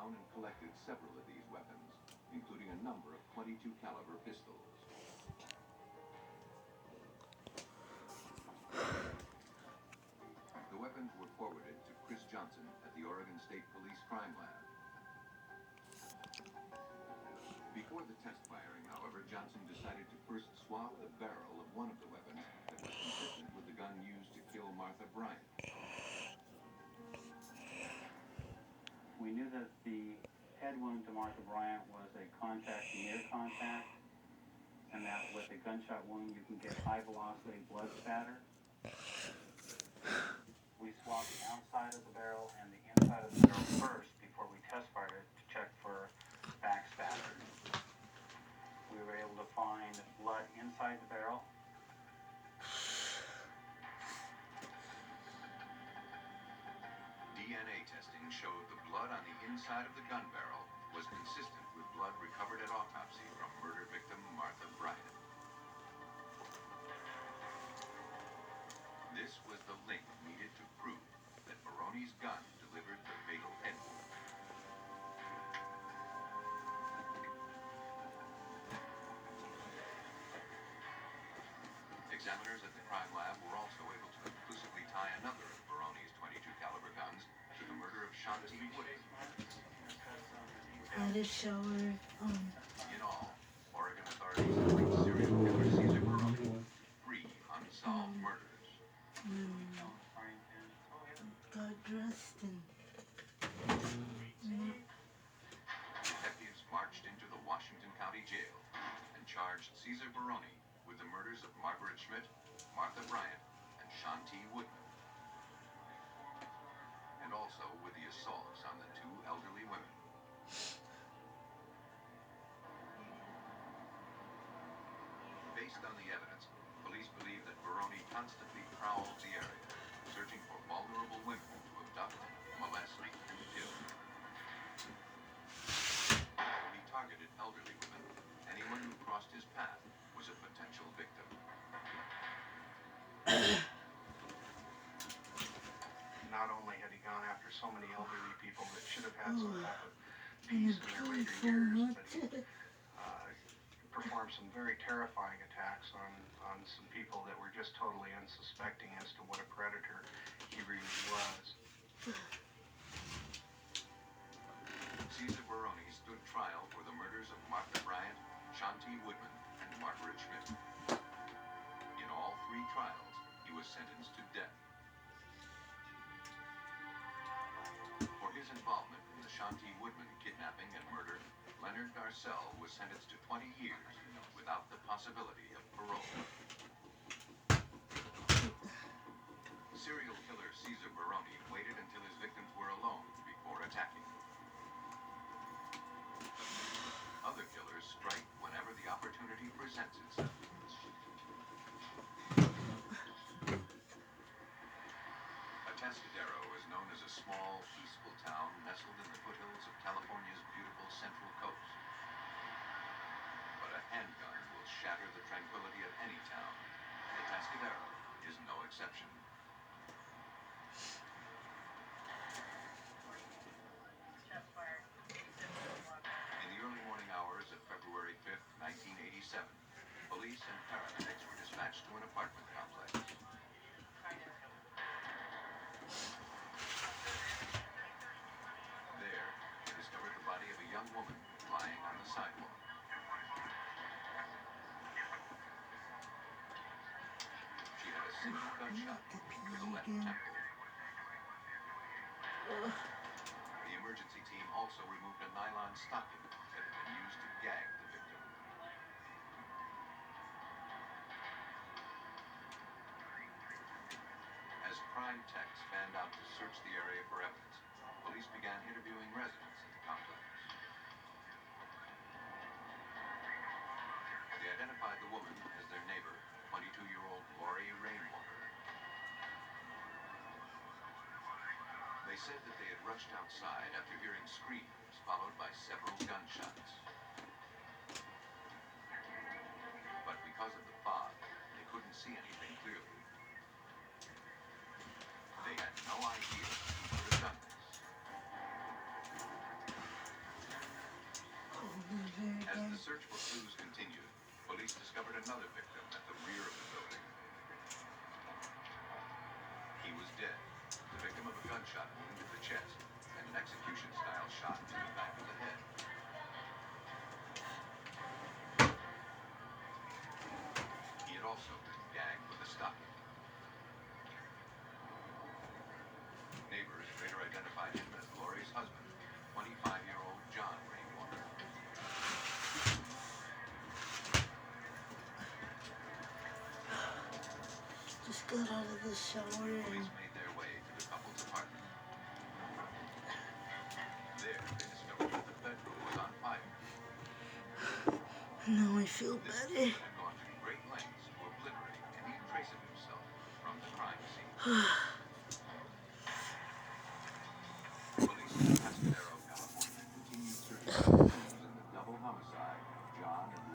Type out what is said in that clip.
down and collected several of these weapons, including a number of .22 caliber pistols. The weapons were forwarded to Chris Johnson at the Oregon State Police Crime Lab. Before the test firing, however, Johnson decided to first swab the barrel of one of the weapons that was consistent with the gun used to kill Martha Bryant. We knew that the head wound to Martha Bryant was a near contact, and that with a gunshot wound you can get high velocity blood spatter. We swabbed the outside of the barrel and the inside of the barrel first before we test fired it to check for back spatter. We were able to find blood inside the barrel. DNA testing showed the blood on the inside of the gun barrel was consistent with blood recovered at autopsy from murder victim Martha Bryant. This was the link needed to prove that Baroni's gun delivered the fatal head wound. Examiners at the crime lab were also able to conclusively tie another of Baroni's .22 caliber guns to the murder of Shanti Wooding. Had a shower. In all, Oregon authorities have linked serial killer Caesar Baroni with 3 unsolved murders. Got dressed and Detectives marched into the Washington County Jail and charged Caesar Baroni with the murders of Margaret Schmidt, Martha Bryant, and Shanti Woodman, and also with the assaults on the 2 elderly women. Based on the evidence, police believe that Baroni constantly prowled the area, searching for vulnerable women to abduct, molest, and kill. He targeted elderly women. Anyone who crossed his path was a potential victim. Not only had he gone after so many elderly people that should have had some type of peace in their later years, but he performed some very terrifying attacks on some people that were just totally unsuspecting as to what a predator he really was. Caesar Baroni stood trial for the murders of Martha Bryant, Shanti Woodman, and Margaret Schmidt. In all 3 trials, he was sentenced to death. For his involvement in the Shanti Woodman kidnapping and murder, Leonard Garcelle was sentenced to 20 years without the possibility of parole. Serial killer Caesar Baroni waited until his victims were alone before attacking. Other killers strike whenever the opportunity presents itself. Atascadero is known as a small, peaceful town nestled in the foothills of California's beautiful Central Coast. But a handgun will shatter the tranquility of any town. Atascadero is no exception. In the early morning hours of February 5th, 1987, police and paramedics were dispatched to an apartment complex. There, they discovered the body of a young woman lying on the sidewalk. She had a single gunshot to the left temple. The emergency team also removed a nylon stocking that had been used to gag the victim. As crime techs fanned out to search the area for evidence, police began interviewing residents at the complex. They identified the woman as their neighbor, 22-year-old Lori Rainwater. They said that they had rushed outside after hearing screams followed by several gunshots. But because of the fog, they couldn't see anything clearly. They had no idea who could have done this. search for clues continued, police discovered another victim at the rear of the building. He was dead, the victim of a gunshot wound to the chest and an execution-style shot to the back of the head. He had also been gagged with a stocking. Neighbors later identified him as Lori's husband, 25-year-old John Rainwater. Just got out of the shower and Police made their way to the couple's apartment. There, they discovered that the bedroom was on fire. now I feel This better.